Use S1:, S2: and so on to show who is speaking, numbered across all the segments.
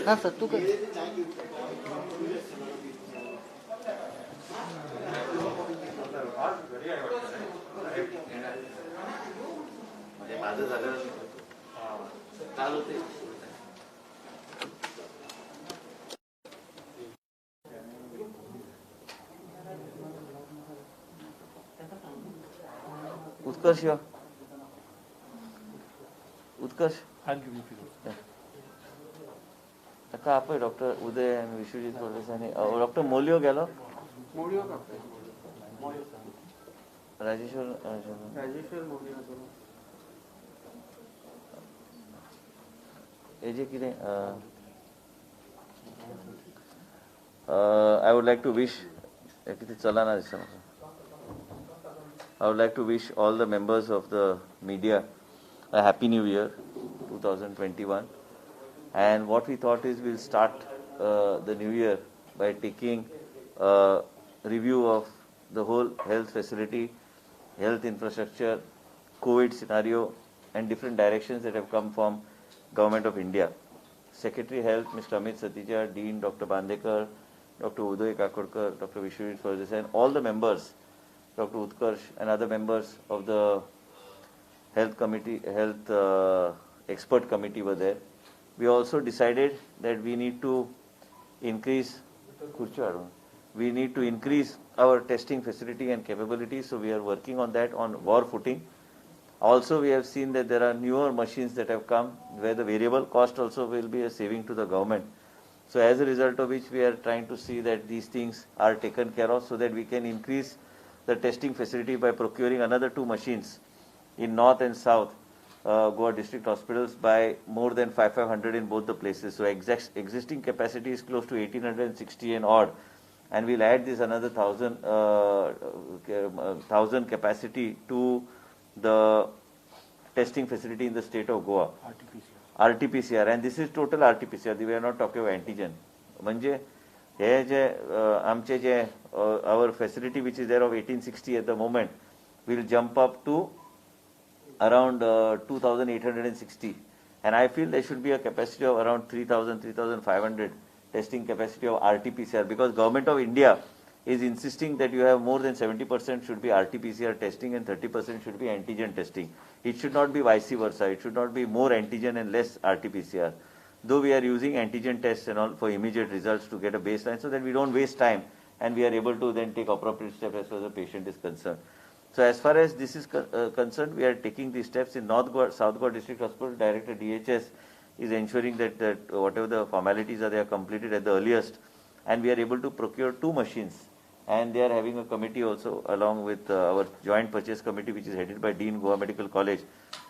S1: हाँ सत्तू का
S2: उत्कर्ष उत्कर्ष ताका आपय डॉक्टर उदय आणि विश्वजीत फडणवीसांनी डॉक्टर मोलियो गेलो राजेश्वर हेजे कितें I would like to wish कितें चलना दिसता म्हाका I would like to wish all the members of the media a happy new year 2021. And what we thought is we'll start the new year by taking a review of the whole health facility, health infrastructure, COVID scenario, and different directions that have come from Government of India. Secretary Health, Mr. Amit Satija, Dean Dr. Bandekar, Dr. Uday Kakodkar, Dr. Vishwajit Fardesai, and all the members, Dr. Utkarsh, and other members of the health committee, health expert committee were there. We also decided that we need to increase our testing facility and capability, so we are working on that on war footing. Also, we have seen that there are newer machines that have come where the variable cost also will be a saving to the government. So as a result of which we are trying to see that these things are taken care of so that we can increase the testing facility by procuring another 2 machines in North and South Goa district hospitals by more than 500 in both the places. So existing capacity is close to 1860 and odd, and we'll add this another 1000 capacity to the testing facility in the state of Goa. RT-PCR, and this is total RT-PCR. We are not talking about antigen. म्हणजे हे जे आमचे जे our facility which is there of 1860 at the moment will jump up to around 2860, and I feel there should be a capacity of around 3500 testing capacity of RT-PCR, because Government of India is insisting that you have more than 70% should be RT-PCR testing and 30% should be antigen testing. It should not be vice versa. It should not be more antigen and less RT-PCR. Though we are using antigen tests and all for immediate results to get a baseline so that we don't waste time and we are able to then take appropriate steps as far as the patient is concerned. So as far as this is concerned, we are taking these steps in North Goa, South Goa District Hospital. Director DHS is ensuring that whatever the formalities are, they are completed at the earliest, and we are able to procure 2 machines. And they are having a committee also along with our joint purchase committee, which is headed by Dean Goa Medical College.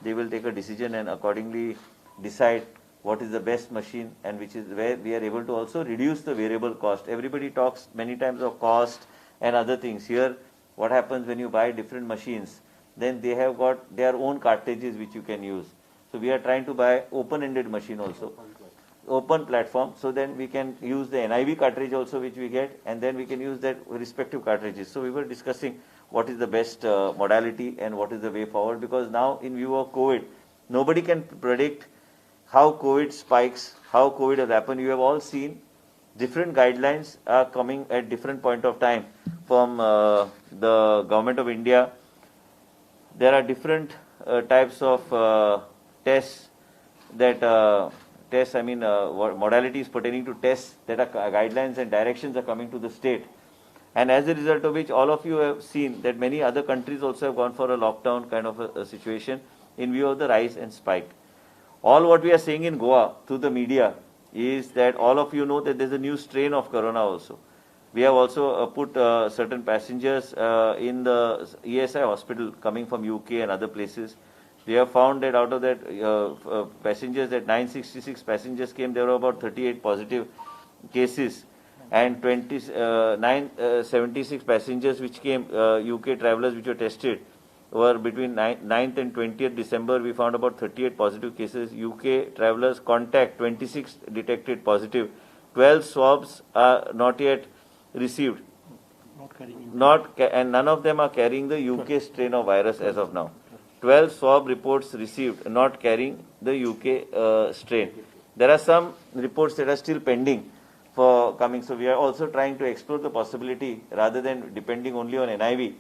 S2: They will take a decision and accordingly decide what is the best machine, and which is where we are able to also reduce the variable cost. Everybody talks many times of cost and other things. Here, what happens when you buy different machines, then they have got their own cartridges which you can use. So we are trying to buy open-ended machine also, open platform, so then we can use the NIV cartridge also which we get, and then we can use that respective cartridges. So we were discussing what is the best modality and what is the way forward, because now in view of COVID, nobody can predict how COVID spikes, how COVID has happened. You have all seen different guidelines are coming at different point of time from the Government of India. There are different types of tests that modalities pertaining to tests that are guidelines and directions are coming to the state. And as a result of which, all of you have seen that many other countries also have gone for a lockdown kind of a situation in view of the rise and spike. All what we are saying in Goa through the media is that all of you know that there's a new strain of corona also. We have also put certain passengers in the ESI hospital coming from UK and other places. We have found that out of that passengers, that 966 passengers came, there were about 38 positive cases, and 976 passengers which came, UK travelers which were tested, were between 9th and 20th December. We found about 38 positive cases. UK travelers contact, 26 detected positive. 12 swabs are not yet received. And none of them are carrying the UK strain of virus as of now. 12 swab reports received, not carrying the UK strain. There are some reports that are still pending for coming. So we are also trying to explore the possibility, rather than depending only on NIV.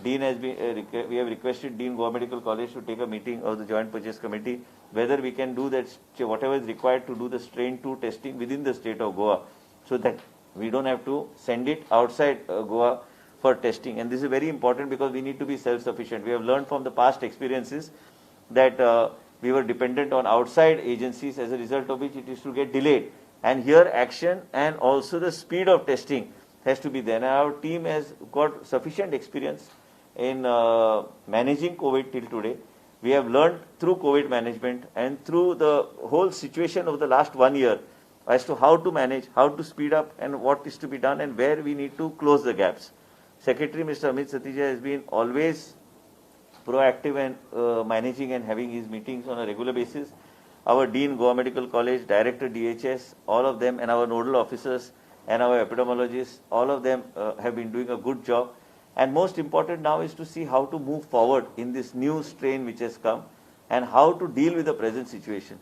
S2: Dean has been, we have requested Dean Goa Medical College to take a meeting of the Joint Purchase Committee, whether we can do that, whatever is required to do the strain 2 testing within the state of Goa, so that we don't have to send it outside Goa for testing. And this is very important because we need to be self-sufficient. We have learned from the past experiences that we were dependent on outside agencies, as a result of which it is to get delayed. And here action and also the speed of testing has to be there. And our team has got sufficient experience in managing COVID till today. We have learned through COVID management and through the whole situation of the last 1 year as to how to manage, how to speed up, and what is to be done and where we need to close the gaps. Secretary Mr. Amit Satija has been always proactive and managing and having his meetings on a regular basis. Our Dean Goa Medical College, Director DHS, all of them, and our nodal officers and our epidemiologists, all of them have been doing a good job. And most important now is to see how to move forward in this new strain which has come and how to deal with the present situation.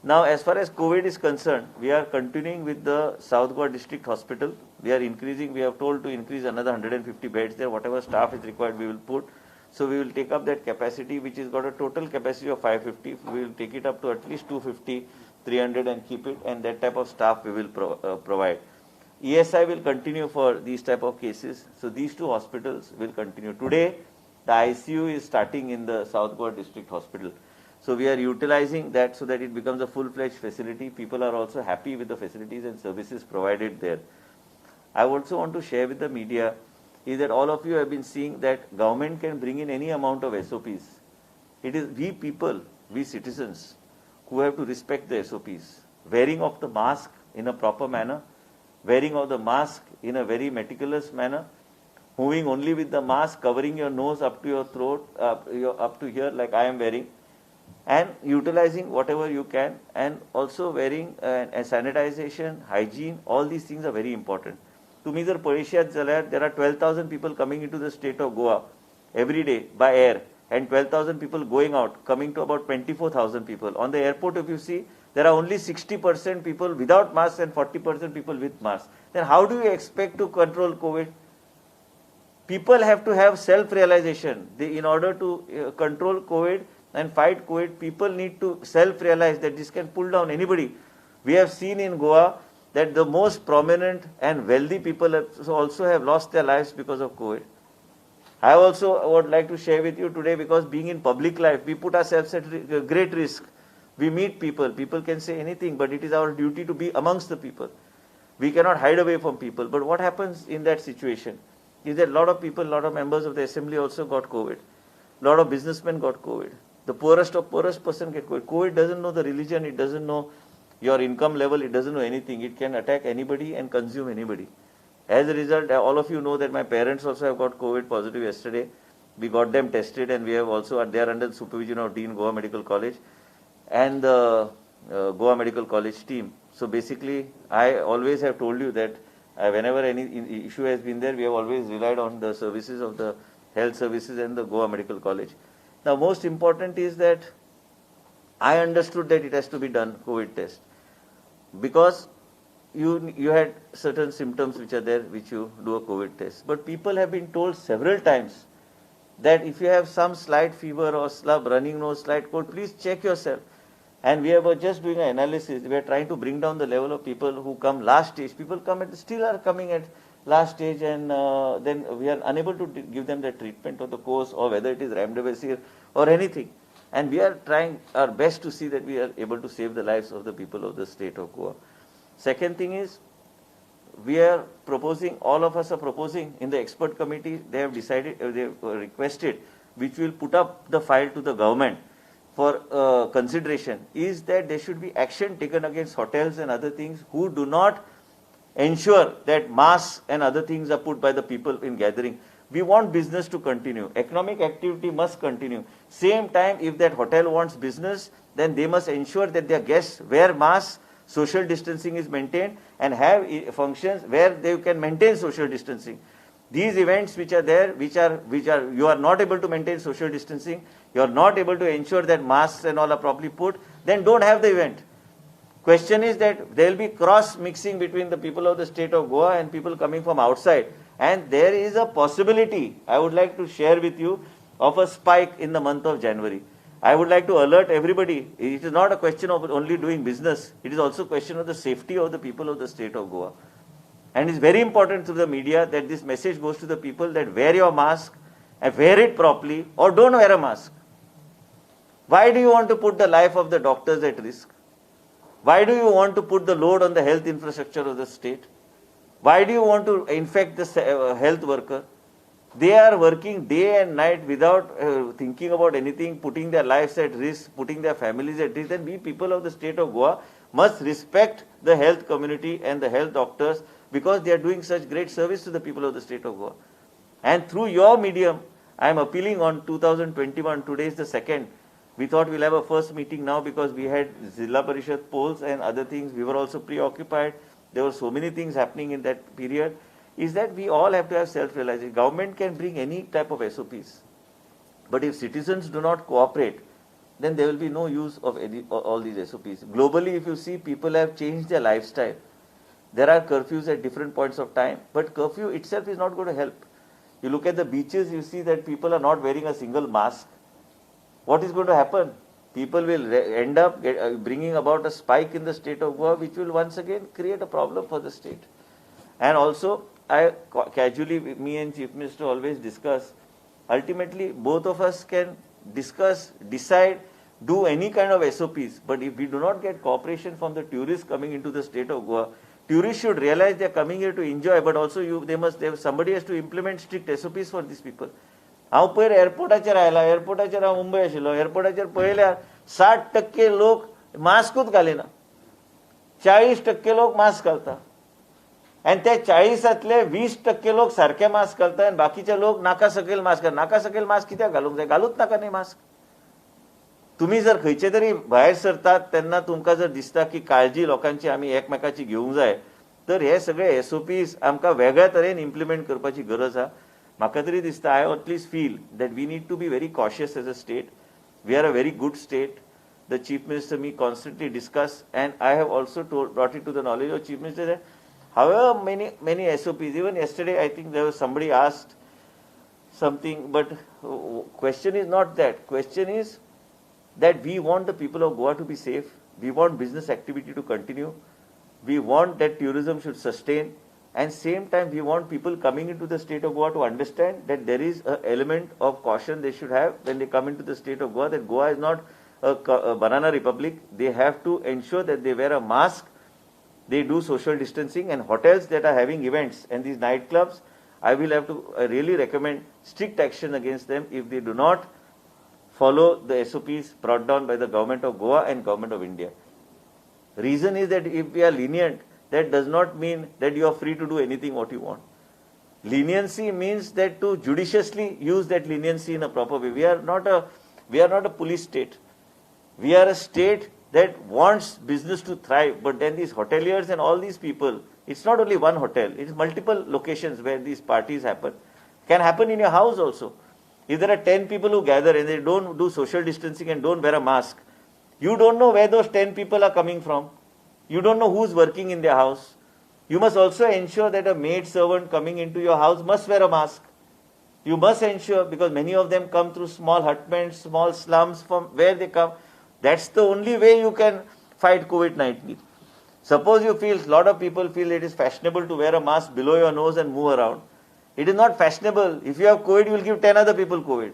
S2: Now, as far as COVID is concerned, we are continuing with the South Goa District Hospital. We are increasing, we have told to increase another 150 beds there. Whatever staff is required, we will put. So we will take up that capacity, which has got a total capacity of 550. We will take it up to at least 250, 300 and keep it, and that type of staff we will provide. ESI will continue for these type of cases. So these 2 hospitals will continue. Today, the ICU is starting in the South Goa District Hospital. So we are utilizing that so that it becomes a full-fledged facility. People are also happy with the facilities and services provided there. I also want to share with the media is that all of you have been seeing that government can bring in any amount of SOPs. It is we people, we citizens, who have to respect the SOPs. Wearing of the mask in a proper manner, wearing of the mask in a very meticulous manner, moving only with the mask, covering your nose up to your throat, up to here like I am wearing, and utilizing whatever you can, and also wearing sanitization, hygiene, all these things are very important. तुम्ही जर पळयशात जाल्यार there are 12,000 people coming into the state of Goa every day by air, and 12,000 people going out, coming to about 24,000 people. On the airport, if you see, there are only 60% people without masks and 40% people with masks. Then how do you expect to control COVID? People have to have self-realization. In order to control COVID and fight COVID, people need to self-realize that this can pull down anybody. We have seen in Goa that the most prominent and wealthy people also have lost their lives because of COVID. I also would like to share with you today, because being in public life, we put ourselves at great risk. We meet people. People can say anything, but it is our duty to be amongst the people. We cannot hide away from people. But what happens in that situation is that a lot of people, a lot of members of the assembly also got COVID. A lot of businessmen got COVID. The poorest of poorest person get COVID. COVID doesn't know the religion. It doesn't know your income level. It doesn't know anything. It can attack anybody and consume anybody. As a result, all of you know that my parents also have got COVID positive yesterday. We got them tested, and we have also, they are under the supervision of Dean Goa Medical College and the Goa Medical College team. So basically, I always have told you that whenever any issue has been there, we have always relied on the services of the health services and the Goa Medical College. Now, most important is that I understood that it has to be done, COVID test, because you had certain symptoms which are there, which you do a COVID test. But people have been told several times that if you have some slight fever or slub, running nose, slight cold, please check yourself. And we were just doing an analysis. We are trying to bring down the level of people who come last stage. People come and still are coming at last stage, and then we are unable to give them the treatment or the course, or whether it is remdesivir or anything. And we are trying our best to see that we are able to save the lives of the people of the state of Goa. Second thing is, we are proposing, all of us are proposing in the expert committee, they have decided, they have requested, which will put up the file to the government for consideration, is that there should be action taken against hotels and other things who do not ensure that masks and other things are put by the people in gathering. We want business to continue. Economic activity must continue. Same time, if that hotel wants business, then they must ensure that their guests wear masks, social distancing is maintained, and have functions where they can maintain social distancing. These events which are there, which are you are not able to maintain social distancing, you are not able to ensure that masks and all are properly put, then don't have the event. Question is that there will be cross mixing between the people of the state of Goa and people coming from outside. And there is a possibility, I would like to share with you, of a spike in the month of January. I would like to alert everybody, it is not a question of only doing business, it is also a question of the safety of the people of the state of Goa. And it's very important to the media that this message goes to the people that wear your mask and wear it properly or don't wear a mask. Why do you want to put the life of the doctors at risk? Why do you want to put the load on the health infrastructure of the state? Why do you want to infect the health worker? They are working day and night without thinking about anything, putting their lives at risk, putting their families at risk. And we people of the state of Goa must respect the health community and the health doctors because they are doing such great service to the people of the state of Goa. And through your medium, I am appealing on 2021, today is the 2nd. We thought we'll have a first meeting now because we had Zilla Parishad polls and other things. We were also preoccupied. There were so many things happening in that period. Is that we all have to have self-realization. Government can bring any type of SOPs. But if citizens do not cooperate, then there will be no use of all these SOPs. Globally, if you see, people have changed their lifestyle. There are curfews at different points of time, but curfew itself is not going to help. You look at the beaches, you see that people are not wearing a single mask. What is going to happen? People will end up bringing about a spike in the state of Goa, which will once again create a problem for the state. And also, I casually, me and Chief Minister always discuss, ultimately both of us can discuss, decide, do any kind of SOPs, but if we do not get cooperation from the tourists coming into the state of Goa, tourists should realize they are coming here to enjoy, but also somebody has to implement strict SOPs for these people. हांव पयर एअरपोर्टाचेर आयला, एअरपोर्टाचेर हांव मुंबय आशिल्लो, एअरपोर्टाचेर पळयल्यार 60% लोक मास्कूच घालिना, 40% लोक mask घालता आनी ते 40तले 20% लोक सारखे मास्क घालता आनी बाकीचे लोक नाका सकयल मास्क घालता. नाका सकयल मास्क कित्याक घालूंक जाय? घालूच नाका न्ही मास्क. तुम्ही जर खंयचे तरी भायर सरतात तेन्ना तुमकां जर दिसता की काळजी लोकांची आमी एकमेकाची घेवंक जाय, तर हे सगळे SOPs आमकां वेगळ्या तरेन इम्प्लिमेंट करपाची गरज आसा. म्हाका तरी दिसता, I at least feel that we need to be very cautious as a state. We are a very good state. The Chief Minister and me constantly discuss, and I have also brought it to the knowledge of Chief Minister that however many SOPs, even yesterday I think there was somebody asked something, but question is not that. Question is that we want the people of Goa to be safe. We want business activity to continue. We want that tourism should sustain. And same time, we want people coming into the state of Goa to understand that there is an element of caution they should have when they come into the state of Goa, that Goa is not a banana republic. They have to ensure that they wear a mask, they do social distancing, and hotels that are having events and these nightclubs, I will have to really recommend strict action against them if they do not follow the SOPs brought down by the government of Goa and government of India. Reason is that if we are lenient, that does not mean that you are free to do anything what you want. Leniency means that to judiciously use that leniency in a proper way. We are not a police state. We are a state that wants business to thrive, but then these hoteliers and all these people, it's not only one hotel, it is multiple locations where these parties happen. Can happen in your house also. If there are 10 people who gather and they don't do social distancing and don't wear a mask, you don't know where those 10 people are coming from. You don't know who's working in their house. You must also ensure that a maid servant coming into your house must wear a mask. You must ensure, because many of them come through small hutments, small slums from where they come. That's the only way you can fight COVID-19. Suppose you feel, a lot of people feel it is fashionable to wear a mask below your nose and move around. It is not fashionable. If you have COVID, you will give 10 other people COVID.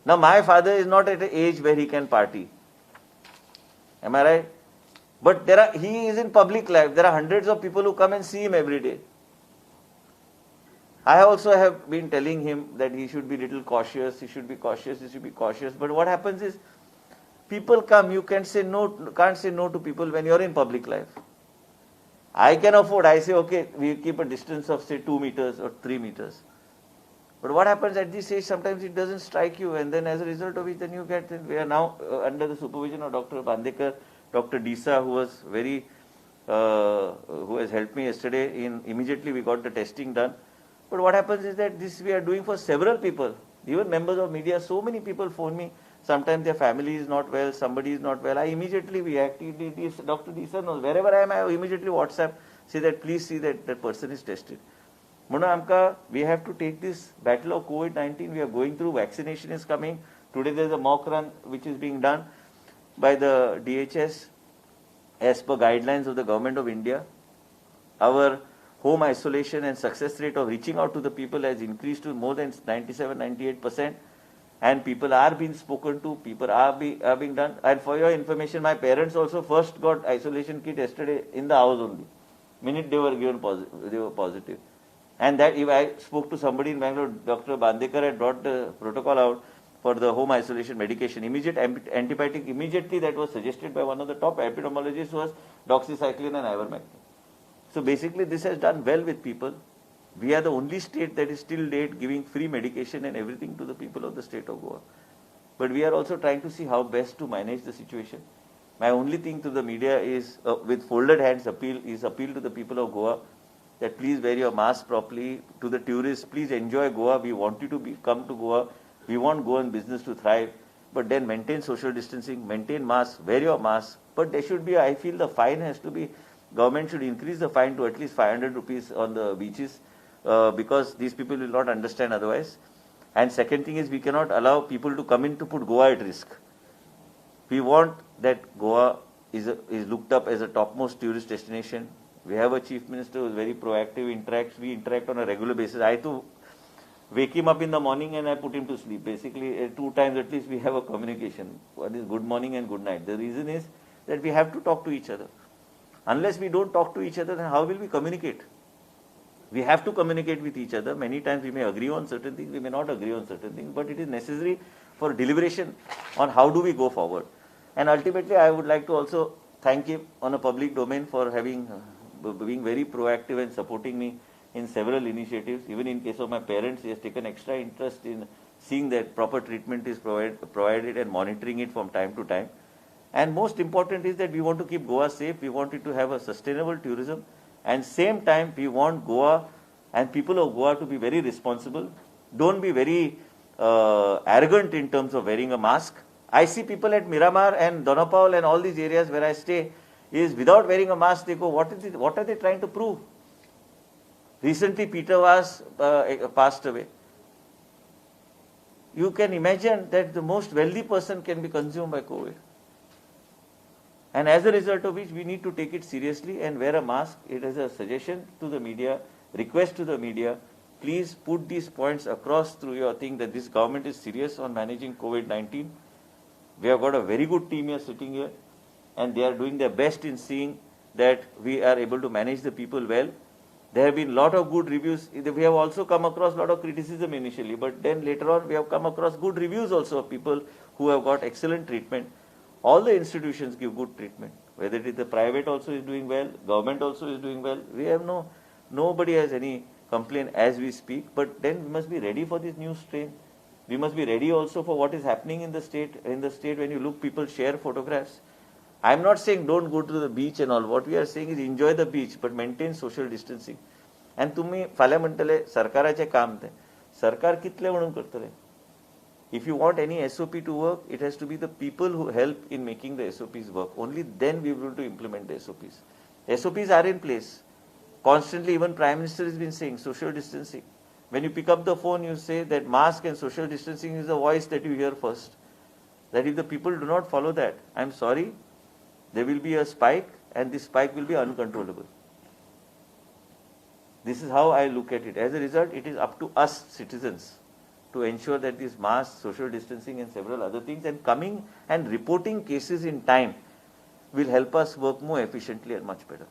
S2: Now, my father is not at an age where he can party. Am I right? But he is in public life. There are hundreds of people who come and see him every day. I also have been telling him that he should be a little cautious, he should be cautious. But what happens is, people come, you can't say no to people when you're in public life. I can afford, I say, okay, we keep a distance of say 2 meters or 3 meters. But what happens at this age, sometimes it doesn't strike you, and then as a result of it, then you get, we are now under the supervision of Dr. Bandekar, Dr. Disa, who was who has helped me yesterday immediately we got the testing done. But what happens is that this we are doing for several people. Even members of media, so many people phone me. Sometimes their family is not well, somebody is not well. I immediately react. Dr. Desan knows. Wherever I am, I immediately WhatsApp, say that please see that that person is tested. We have to take this battle of COVID-19. We are going through. Vaccination is coming. Today there is a mock run which is being done by the DHS as per guidelines of the Government of India. Our home isolation and success rate of reaching out to the people has increased to more than 97-98%. And people are being spoken to, people are being done. And for your information, my parents also first got isolation kit yesterday in the house only. Minute they were given positive, they were positive. And that if I spoke to somebody in Bangalore, Dr. Bandekar had brought the protocol out for the home isolation medication. Immediate antibiotic immediately that was suggested by one of the top epidemiologists was doxycycline and ivermectin. So basically this has done well with people. We are the only state that is still late giving free medication and everything to the people of the state of Goa. But we are also trying to see how best to manage the situation. My only thing to the media is, with folded hands appeal to the people of Goa that please wear your mask properly. To the tourists, please enjoy Goa. We want you to come to Goa. We want Goan business to thrive. But then maintain social distancing, maintain masks, wear your mask. But there should be, I feel the fine has to be, government should increase the fine to at least 500 rupees on the beaches. Because these people will not understand otherwise. And second thing is we cannot allow people to come in to put Goa at risk. We want that Goa is looked up as a topmost tourist destination. We have a chief minister who is very proactive, we interact on a regular basis. I too wake him up in the morning and I put him to sleep. Basically 2 times at least we have a communication. One is good morning and good night. The reason is that we have to talk to each other. Unless we don't talk to each other, then how will we communicate? We have to communicate with each other. Many times we may agree on certain things, we may not agree on certain things, but it is necessary for deliberation on how do we go forward. And ultimately, I would like to also thank him on a public domain for being very proactive and supporting me in several initiatives. Even in case of my parents, he has taken extra interest in seeing that proper treatment is provided and monitoring it from time to time. And most important is that we want to keep Goa safe. We want it to have a sustainable tourism. And same time, we want Goa and people of Goa to be very responsible. Don't be very arrogant in terms of wearing a mask. I see people at Miramar and Donapal and all these areas where I stay, is without wearing a mask, they go, what are they trying to prove? Recently, Peter was passed away. You can imagine that the most wealthy person can be consumed by COVID. And as a result of which, we need to take it seriously and wear a mask. It is a suggestion to the media, request to the media, please put these points across through your thing that this government is serious on managing COVID-19. We have got a very good team here sitting here, and they are doing their best in seeing that we are able to manage the people well. There have been a lot of good reviews. We have also come across a lot of criticism initially, but then later on we have come across good reviews also of people who have got excellent treatment. All the institutions give good treatment. Whether it is the private also is doing well, government also is doing well. We have nobody has any complaint as we speak, but then we must be ready for this new strain. We must be ready also for what is happening in the state. In the state, when you look, people share photographs. I am not saying don't go to the beach and all. What we are saying is enjoy the beach, but maintain social distancing. And तुम्ही फाल्या म्हणतले सरकाराचे काम ते. सरकार कितले म्हणून करतले? If you want any SOP to work, it has to be the people who help in making the SOPs work. Only then we will to implement the SOPs. SOPs are in place. Constantly, even Prime Minister has been saying social distancing. When you pick up the phone, you say that mask and social distancing is the voice that you hear first. That if the people do not follow that, I'm sorry, there will be a spike, and this spike will be uncontrollable. This is how I look at it. As a result, it is up to us citizens to ensure that these masks, social distancing and several other things, and coming and reporting cases in time will help us work more efficiently and much better.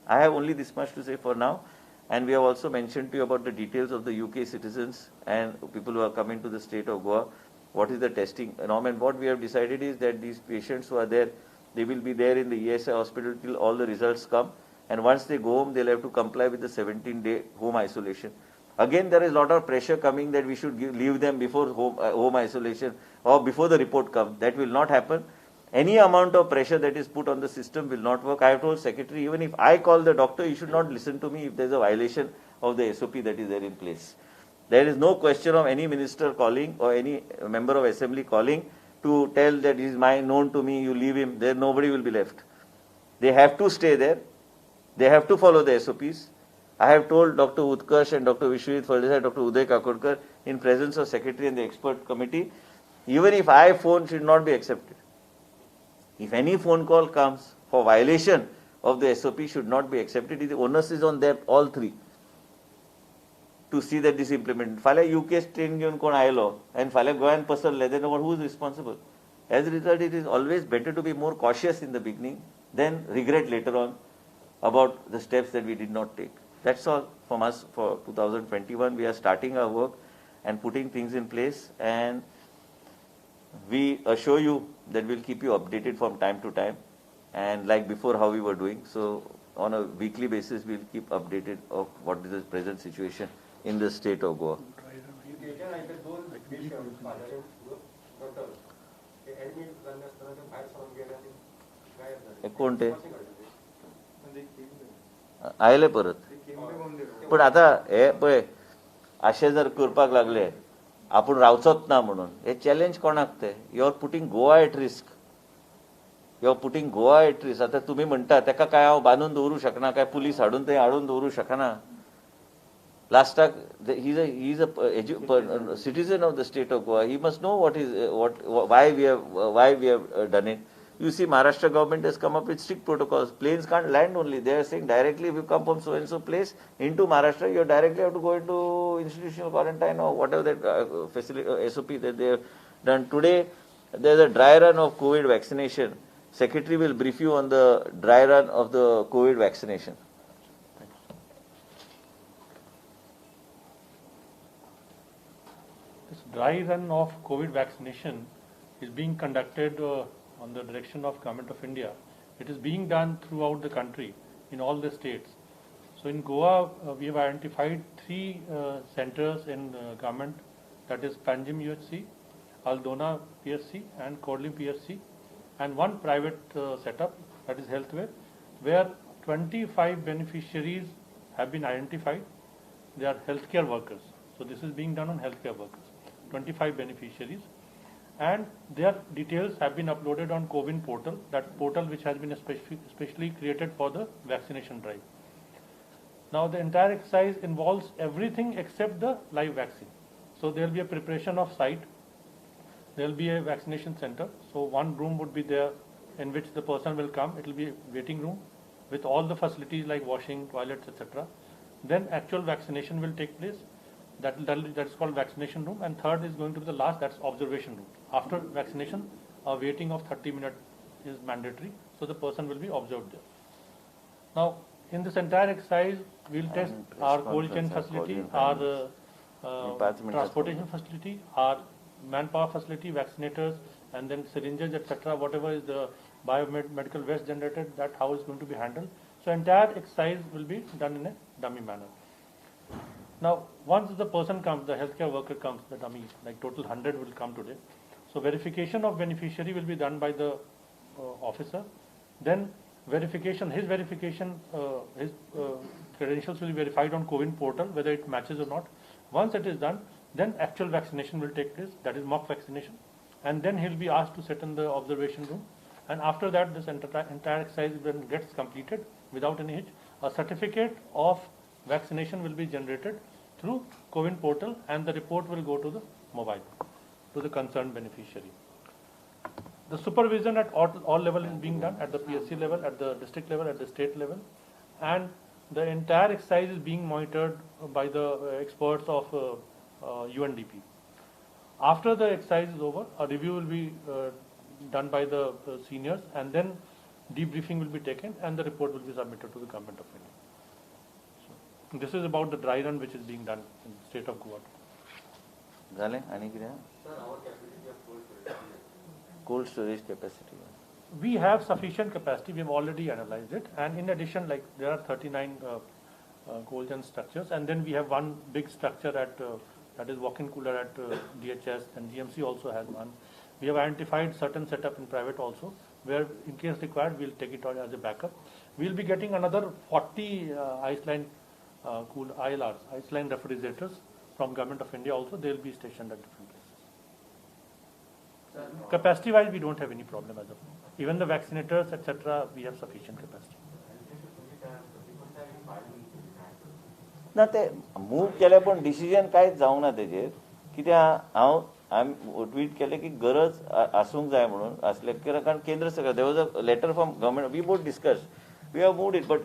S2: I have only this much to say for now, and we have also mentioned to you about the details of the UK citizens and people who are coming to the state of Goa, what is the testing norm, and what we have decided is that these patients who are there, they will be there in the ESI hospital till all the results come, and once they go home, they'll have to comply with the 17-day home isolation. Again, there is a lot of pressure coming that we should leave them before home isolation or before the report comes. That will not happen. Any amount of pressure that is put on the system will not work. I have told Secretary, even if I call the doctor, you should not listen to me if there is a violation of the SOP that is there in place. There is no question of any minister calling or any member of assembly calling to tell that he is known to me, you leave him. There nobody will be left. They have to stay there. They have to follow the SOPs. I have told Dr. Utkarsh and Dr. Vishwajit Phaldesai, Dr. Uday Kakodkar, in presence of Secretary and the expert committee, even if I phone should not be accepted. If any phone call comes for violation of the SOP should not be accepted. The onus is on them, all three, to see that this is implemented. Fale UK strain घेऊन कोण आयलो and fale गोयान पसरले, then who is responsible? As a result, it is always better to be more cautious in the beginning than regret later on about the steps that we did not take. That's all from us for 2021. We are starting our work and putting things in place, and we assure you that we'll keep you updated from time to time, and like before how we were doing. So on a weekly basis we'll keep updated of what is the present situation in the state of Goa. कोणते आयले परत पण आता हे पळय अशें जर करपाक लागले आपण रावचोच ना म्हणून हे चॅलेंज कोणाक ते you are putting Goa at risk. You are putting Goa at risk. आता तुम्ही म्हणटा तेका काय हांव बांदून दवरूं शकना काय पुलीस हाडून थंय हाडून दवरूं शकना. लास्टाक he is a citizen of the state of Goa. He must know why we have done it. You see, Maharashtra government has come up with strict protocols. Planes can't land only. They are saying directly if you come from so and so place into Maharashtra, you directly have to go into institutional quarantine or whatever that facility SOP that they have done. Today, there is a dry run of COVID vaccination. Secretary will brief you on the dry run of the COVID vaccination.
S1: This dry run of COVID vaccination is being conducted on the direction of Government of India. It is being done throughout the country in all the states. So in Goa, we have identified 3 centers in government, that is Panjim UHC, Aldona PSC and Kodli PSC, and 1 private setup, that is Healthware, where 25 beneficiaries have been identified. They are healthcare workers. So this is being done on healthcare workers, 25 beneficiaries. And their details have been uploaded on CoWIN portal, that portal which has been especially created for the vaccination drive. Now the entire exercise involves everything except the live vaccine. So there will be a preparation of site, there will be a vaccination center. So 1 room would be there in which the person will come. It will be a waiting room with all the facilities like washing, toilets, etc. Then actual vaccination will take place. That is called vaccination room, and third is going to be the last, that's observation room. After vaccination, a waiting of 30 minutes is mandatory, so the person will be observed there. Now, in this entire exercise, we will test our cold chain facility, our transportation facility, our manpower facility, vaccinators, and then syringes, etc. Whatever is the biomedical waste generated, that how is going to be handled. So entire exercise will be done in a dummy manner. Now, once the person comes, the healthcare worker comes, the dummy, like total 100 will come today. So verification of beneficiary will be done by the officer. Then verification, his credentials will be verified on CoWIN portal, whether it matches or not. Once it is done, then actual vaccination will take place, that is mock vaccination. And then he will be asked to sit in the observation room. And after that, this entire exercise then gets completed without any hitch. A certificate of vaccination will be generated through CoWIN portal, and the report will go to the mobile, to the concerned beneficiary. The supervision at all levels is being done, at the PSC level, at the district level, at the state level, and the entire exercise is being monitored by the experts of UNDP. After the exercise is over, a review will be done by the seniors, and then debriefing will be taken, and the report will be submitted to the Government of India. This is about the dry run which is being done in the state of Goa.
S2: Cold storage capacity.
S1: We have sufficient capacity. We have already analyzed it, and in addition, like there are 39 cold chain structures, and then we have 1 big structure at that is walk-in cooler at DHS, and GMC also has 1. We have identified certain setup in private also, where in case required, we'll take it on as a backup. We'll be getting another 40 ILRs, ice line refrigerators, from Government of India also, they will be stationed at different places. Capacity-wise, we don't have any problem as of now. Even the vaccinators, etc., we have sufficient capacity.
S2: ना ते move केले पण decision कांयच जावंक ना तेजेर कित्याक हांवें ट्वीट केलें की गरज आसूंक जाय म्हणून आसले कारण केंद्र सरकार there was a letter from government we both discuss we have moved it but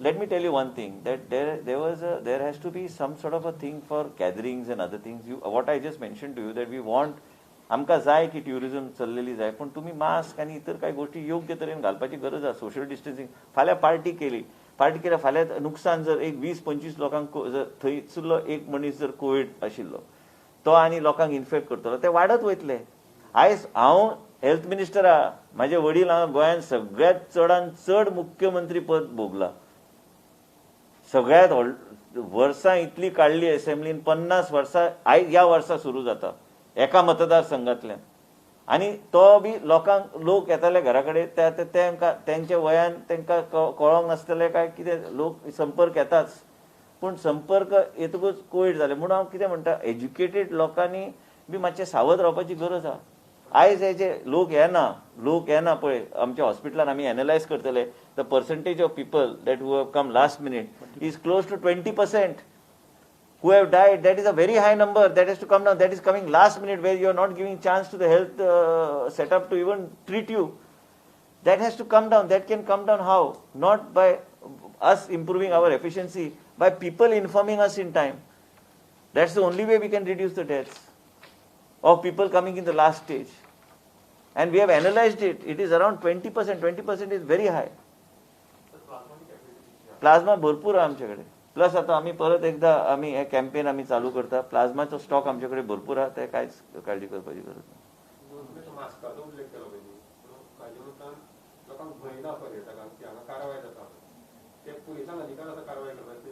S2: let me tell you one thing that there has to be some sort of a thing for gatherings and other things what I just mentioned to you that we want आमकां जाय की tourism चल्लेली जाय पण तुम्ही mask आनी इतर कांय गोष्टी योग्य तरेन घालपाची गरज आसा सोशल डिस्टन्सिंग फाल्यां पार्टी केल्या फाल्यां नुकसान जर एक 20-25 लोकांक जर थंयसरलो एक मनीस जर कोविड आशिल्लो तो आनी लोकांक इन्फेक्ट करतलो ते वाडत वयतले आयज हांव हेल्थ मिनिस्टर आहा म्हाजे वडील हांगा गोंयांत सगळ्यात चडांत चड मुख्यमंत्री पद भोगलां सगळ्यात वर्सां इतली काडली असेंब्लीन 50 वर्सां आयज ह्या वर्सा सुरू जाता एका मतदारसंघांतल्यान आनी तो बी लोक येताले घरा कडेन तेंच्या वयान तांकां कळोंक नासतलें काय कितें लोक संपर्क येताच पूण संपर्क येतकूच कोविड जालें म्हणून हांव कितें म्हणटा एज्युकेटेड लोकांनी बी मातशें सावध रावपाची गरज आहा आयज हेचे लोक येना पळय आमच्या हॉस्पिटलान आमी एनालायज करतले the percentage of people that who have come last minute is close to 20% who have died. That is a very high number. That has to come down. That is coming last minute where you are not giving chance to the health setup to even treat you. That has to come down. That can come down how? Not by us improving our efficiency, by people informing us in time. That's the only way we can reduce the deaths of people coming in the last stage. And we have analyzed it. It is around 20%. 20% is very high. Plasma भरपूर आहे आमच्याकडे plus आता आम्ही परत एकदा आम्ही हे campaign आम्ही चालू करता प्लाझ्माचो स्टॉक आमच्याकडे भरपूर आहे ते कांयच काळजी करपाची गरज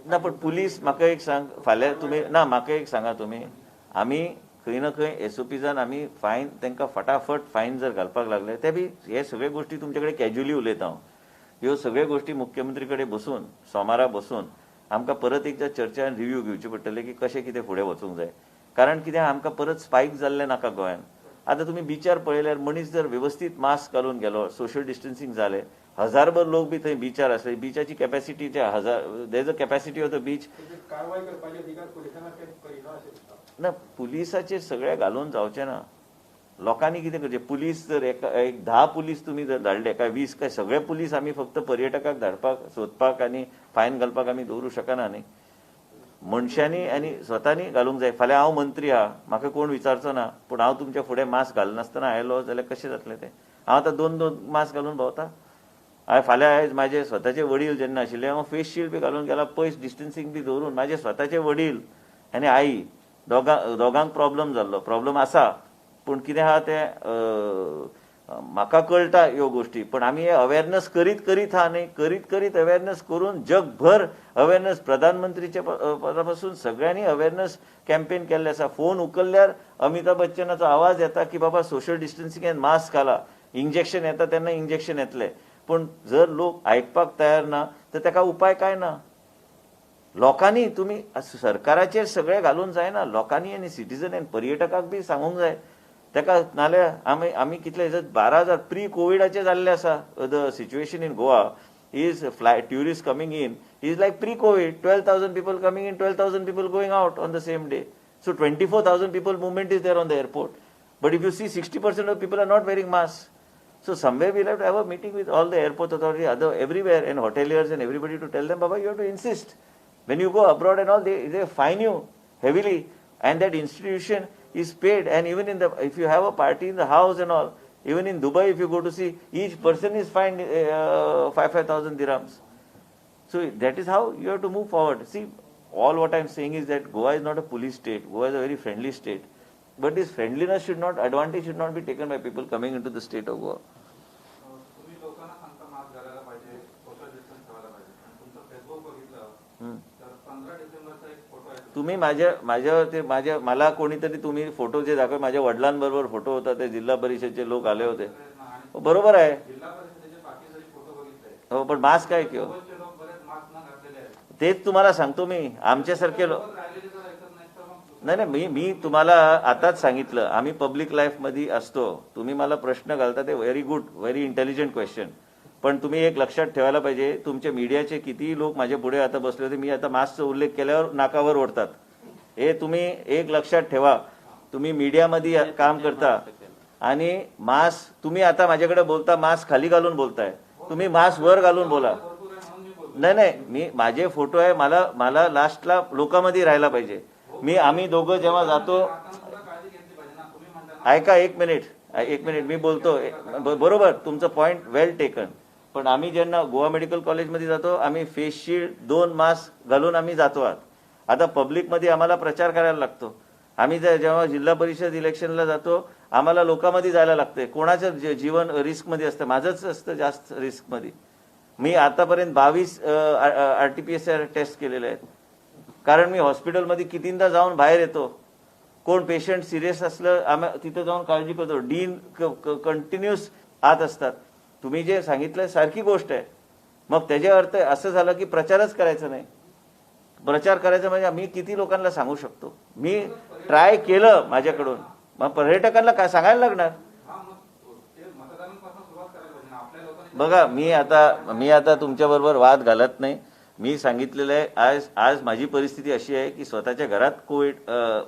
S2: ना पण पुलीस म्हाका एक सांग फाल्यां तुमी ना म्हाका एक सांगा तुमी आमी खंय ना खंय एसओपीजान आमी फायन तांकां फटाफट फायन जर घालपाक लागले ते बी हे सगळे गोष्टी तुमचे कडेन कॅज्युअली उलयता हांव ह्यो सगळ्यो गोष्टी मुख्यमंत्री कडेन बसून सोमारा बसून आमकां परत एकदा चर्चा आनी रिव्यू घेवचे पडटले की कशें कितें फुडें वचूंक जाय कारण कित्याक आमकां परत स्पायक जाल्लें नाका गोंयांत आतां तुमी बिचार पळयल्यार मनीस जर वेवस्थीत मास्क घालून गेलो सोशल डिस्टन्सिंग जालें हजारभर लोक बी थंय बिचार आसले बिचाची capacity there is a capacity of the beach ना पुलिसाचेर सगळें घालून जावचें ना लोकांनी कितें करचें पुलीस जर एक 10 पुलीस तुमी जर धाडले काय 20 काय सगळे पुलीस आमी फक्त पर्यटकाक धाडपाक सोदपाक आनी फायन घालपाक आमी दवरूं शकना न्ही मनशांनी आनी स्वतानी घालूंक जाय फाल्यां हांव मंत्री आहा म्हाका कोण विचारचो ना पूण हांव तुमच्या फुडें मास्क घालनासतना आयलो जाल्यार कशें जातलें तें हांव आतां 2 मास्क घालून भोंवता हांवें फाल्यां आयज म्हाजे स्वताचे वडील जेन्ना आशिल्ले हांव फेस शील्ड बी घालून गेला पयस डिस्टन्सिंग बी दवरून म्हाजे स्वताचे वडील आनी आई दोगांक प्रॉब्लम आसा पूण कितें आहा तें म्हाका कळटा ह्यो गोष्टी पण आमी हे अवेरनस करीत आहा न्ही करीत अवेरनस करून जगभर अवेरनस प्रधानमंत्रीचे पदा पासून सगळ्यांनी अवेरनस कॅम्पेन केल्ले आसा फोन उखल्ल्यार अमिताभ बच्चनाचो आवाज येता की बाबा सोशल डिस्टन्सिंग एंड मास्क घाला इंजेक्शन येता तेन्ना इंजेक्शन येतलें पूण जर लोक आयकपाक तयार ना तर ताका उपाय काय ना लोकांनी तुमी सरकाराचेर सगळें घालून जायना लोकांनी आनी सिटीजन आनी पर्यटकाक बी सांगूंक जाय ताका नाल्यार आमी कितले 12,000 प्री कोविडाचे जाल्ले आसा the situation in Goa is tourist coming in is like pre Covid 12,000 people coming in 12,000 people going out on the same day so 24,000 people movement is there on the airport but if you see 60% of people are not wearing masks so somewhere we'll have to have a meeting with all the airport authority everywhere and hoteliers and everybody to tell them baba you have to insist when you go abroad and all they fine you heavily and that institution is paid and even if you have a party in the house and all even in Dubai if you go to see each person is fined 5,000 dirhams so that is how you have to move forward see all what I am saying is that Goa is not a police state Goa is a very friendly state but this friendliness advantage should not be taken by people coming into the state of Goa तुम्ही मला कोणीतरी तुम्ही photo जे दाखव माझ्या वडिलांबरोबर photo होता ते जिल्हा परिषदचे लोक आले होते बरोबर आहे हो पण मास्क काय किंवा तेच तुम्हाला सांगतो मी आमच्यासारखे नाही नाही, मी तुम्हाला आताच सांगितलं, आम्ही पब्लिक लाईफ मध्ये असतो. तुम्ही मला प्रश्न घालता ते very good, very intelligent question. पण तुम्ही एक लक्षात ठेवायला पाहिजे, तुमच्या मीडियाचे किती लोक माझ्या पुढे आता बसले होते, मी आता मास्कचा उल्लेख केल्यावर नाकावर ओढतात. हे तुम्ही एक लक्षात ठेवा. तुम्ही मीडियामध्ये काम करता आणि मास्क, तुम्ही आता माझ्याकडे बोलता मास्क खाली घालून बोलताय, तुम्ही मास्क वर घालून बोला. नाही नाही, मी माझे फोटो आहे, मला लास्टला लोकांमध्ये राहायला पाहिजे. आम्ही दोघं जेव्हा जातो, ऐका एक मिनिट मी बोलतो. बरोबर, तुमचं पॉइंट वेल टेकन. पण आम्ही ज्यांना गोवा मेडिकल कॉलेजमध्ये जातो, आम्ही फेस शील्ड 2 मास्क घालून आम्ही जातो आहात. आता पब्लिकमध्ये आम्हाला प्रचार करायला लागतो. आम्ही जेव्हा जिल्हा परिषद इलेक्शनला जातो, आम्हाला लोकांमध्ये जायला लागतंय. कोणाचं जीवन रिस्कमध्ये असतं, माझंच असतं जास्त रिस्कमध्ये. मी आतापर्यंत 22 RT-PCR टेस्ट केलेले आहेत. कारण मी हॉस्पिटलमध्ये कितींदा जाऊन बाहेर येतो. कोण पेशंट सिरियस असलं, आम्ही तिथं जाऊन काळजी करतो. डीन कंटिन्युअस आत असतात. तुम्ही जे सांगितलं सारखी गोष्ट आहे. मग त्याच्या अर्थ असं झालं की प्रचारच करायचा नाही. प्रचार करायचा म्हणजे मी किती लोकांना सांगू शकतो. मी ट्राय केलं माझ्याकडून, मग पर्यटकांना काय सांगायला लागणार. बघा, मी आता तुमच्याबरोबर वाद घालत नाही. मी सांगितलेलं आहे, आज माझी परिस्थिती अशी आहे की स्वतःच्या घरात कोविड,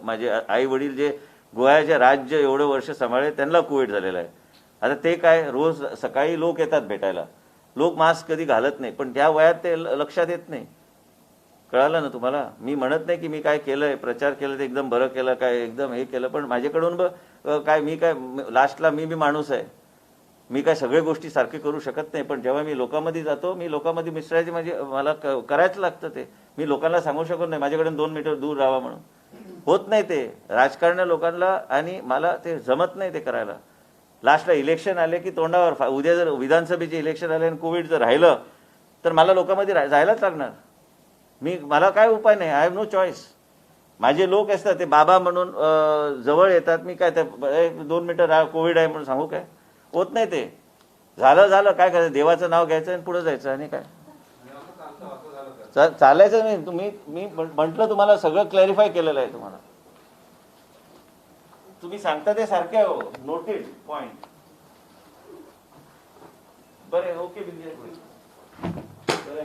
S2: माझे आई वडील जे गोव्याचे राज्य एवढं वर्ष सांभाळले त्यांना कोविड झालेला आहे. आता ते काय, रोज सकाळी लोक येतात भेटायला, लोक मास्क कधी घालत नाही, पण त्या वयात ते लक्षात येत नाही. कळालं ना तुम्हाला. मी म्हणत नाही की मी काय केलंय, प्रचार केलं ते एकदम बरं केलं, काय एकदम हे केलं, पण माझ्याकडून मी काय लास्टला मी माणूस आहे. मी काय सगळ्या गोष्टी सारखे करू शकत नाही. पण जेव्हा मी लोकांमध्ये जातो, मी लोकांमध्ये मिसळायचे, म्हणजे मला करायचं लागतं ते. मी लोकांना सांगू शकत नाही माझ्याकडून 2 मीटर दूर राहावा म्हणून. होत नाही ते राजकारण लोकांना, आणि मला ते जमत नाही ते करायला. लास्टला इलेक्शन आले की तोंडावर, उद्या जर विधानसभेचे इलेक्शन आले आणि कोविड जर राहिलं तर मला लोकांमध्ये जायलाच लागणार. मला काय उपाय नाही. I have no choice. माझे लोक असतात ते बाबा म्हणून जवळ येतात. मी काय ते 2 मीटर कोविड आहे म्हणून सांगू काय? होत नाही ते. झालं काय करायचं, देवाचं नाव घ्यायचं आणि पुढे जायचं. आणि काय चालायचं नाही. मी म्हटलं तुम्हाला, सगळं क्लॅरिफाय केलेलं आहे तुम्हाला. तुम्ही सांगता ते सारखे हो, नोटेड पॉइंट. बरं, ओके. बरं.